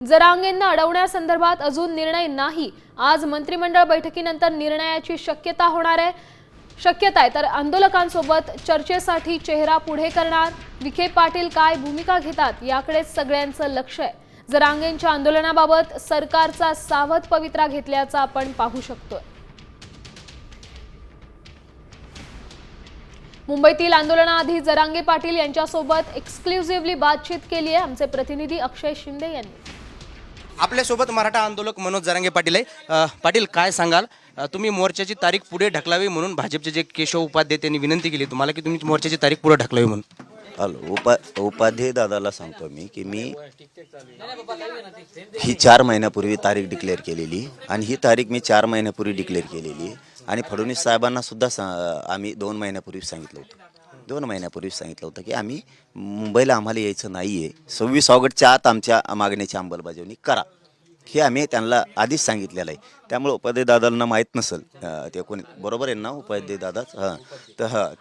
जरांगेंना अडवण्यासंदर्भात अजून निर्णय नाही। आज मंत्रिमंडळ बैठकीनंतर निर्णयाची शक्यता होणार आहे। शक्यता आहे तर आंदोलकांसोबत चर्चेसाठी चेहरा पुढे करणार। विखे पाटील काय भूमिका घेतात याकडे सगळ्यांचं लक्ष आहे। जरांगेंच्या आंदोलनाबाबत सरकारचा सावध पवित्रा घेतल्याचा आपण पाहू शकतोय। मुंबईतील आंदोलनाआधी जरांगे पाटील यांच्यासोबत एक्सक्लुझिव्हली बातचीत केली आहे आमचे प्रतिनिधी अक्षय शिंदे यांनी। आपल्या सोबत मराठा आंदोलक मनोज जरांगे पाटील आहे। पाटील काय सांगाल, तुम्ही मोर्चाची तारीख पुढे ढकलावी म्हणून भाजपचे जे केशव उपाध्याय त्यांनी विनंती केली तुम्हाला की तुम्ही मोर्चाची तारीख पुढे ढकलावी म्हणून। उपाध्याय दादाला सांगतो मी की मी ही 4 महिन्यापूर्वी तारीख डिक्लेअर केलेली आणि ही तारीख मी 4 महिन्यापूर्वी डिक्लेअर केलेली आणि फडणवीस साहेबांना सुद्धा आम्ही 2 महिन्यापूर्वी सांगितलं होतं। 2 महिन्यापूर्वी सांगितलं होतं की आम्ही मुंबईला आम्हाला यायचं नाही आहे, 26 ऑगस्टच्या आत आमच्या मागणीची अंमलबजावणी करा, हे आम्ही त्यांना आधीच सांगितलेलं आहे। त्यामुळे उपाध्याय दादांना माहीत नसेल, ते कोणी बरोबर आहे ना उपाध्याय दादाच,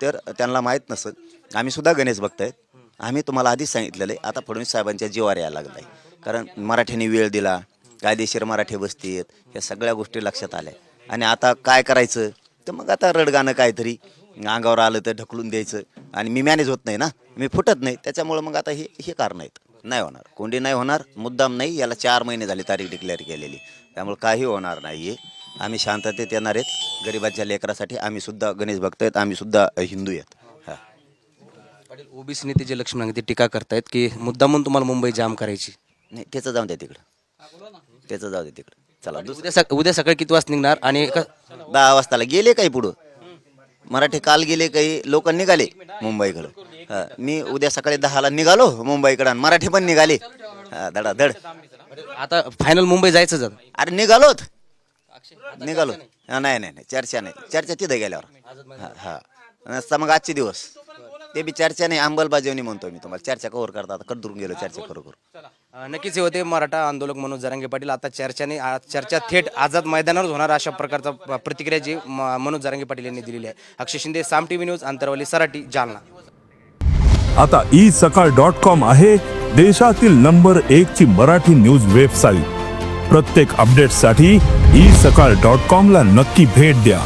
तर त्यांना माहीत नसेल। आम्ही सुद्धा गणेश भक्त आहेत, आम्ही तुम्हाला आधीच सांगितलेलं आहे। आता फडणवीस साहेबांच्या जीवावर यायला लागला आहे, कारण मराठ्यांनी वेळ दिला, कायदेशीर मराठी वस्ती आहेत, ह्या सगळ्या गोष्टी लक्षात आल्या आणि आता काय करायचं तर मग आता रडगाणं काहीतरी अंगावर आलं तर ढकलून द्यायचं आणि मी मॅनेज होत नाही ना, मी फुटत नाही, त्याच्यामुळं मग आता हे कारण आहेत। नाही होणार, कोंडी नाही होणार, मुद्दाम नाही, याला 4 महिने झाले तारीख डिक्लेअर केलेली, त्यामुळे काही होणार नाही आहे। आम्ही शांततेत येणार आहेत गरिबाच्या लेकरासाठी। आम्ही सुद्धा गणेश भक्त आहेत, आम्ही सुद्धा हिंदू आहेत। पाटील, ओबीसी नेते जे लक्ष्मण ते टीका करतायत की मुद्दामून तुम्हाला मुंबई जाम करायची। नाही, त्याचं जाऊ द्या तिकडं, त्याचं जाऊ दे तिकडं। चला उद्या सकाळी किती वाजता निघणार आणि 10 वाजताला गेले काही पुढं मराठी काल गेले, काही लोक निघाले मुंबईकडं। मी उद्या सकाळी 10ला निघालो मुंबईकडं आणि मराठी पण निघाले धडाधड। आता फायनल मुंबई जायचं अरे निघालोत, निघालो। नाही चर्चा नाही, चर्चा तिथे गेल्यावर नसता मग आजचे दिवस ते बी चर्चा नाही, अंमलबजावणी म्हणतो मी तुम्हाला। चर्चा कव्हर करता आता करून गेलो चर्चा करू। नक्कीच हे होते मराठा आंदोलक मनोज जरांगे पाटील। आता चर्चा थेट आझाद मैदानावर होणार अशा प्रकारचा प्रतिक्रिया जी मनोज जरांगे पाटील यांनी दिलेली आहे। अक्षय शिंदे, साम टीव्ही न्यूज, आंतरवाली, सराटी, जालना। आता isakal.com आहे देशातील नंबर 1 ची मराठी न्यूज वेबसाईट। प्रत्येक अपडेटसाठी isakal.com ला नक्की भेट द्या।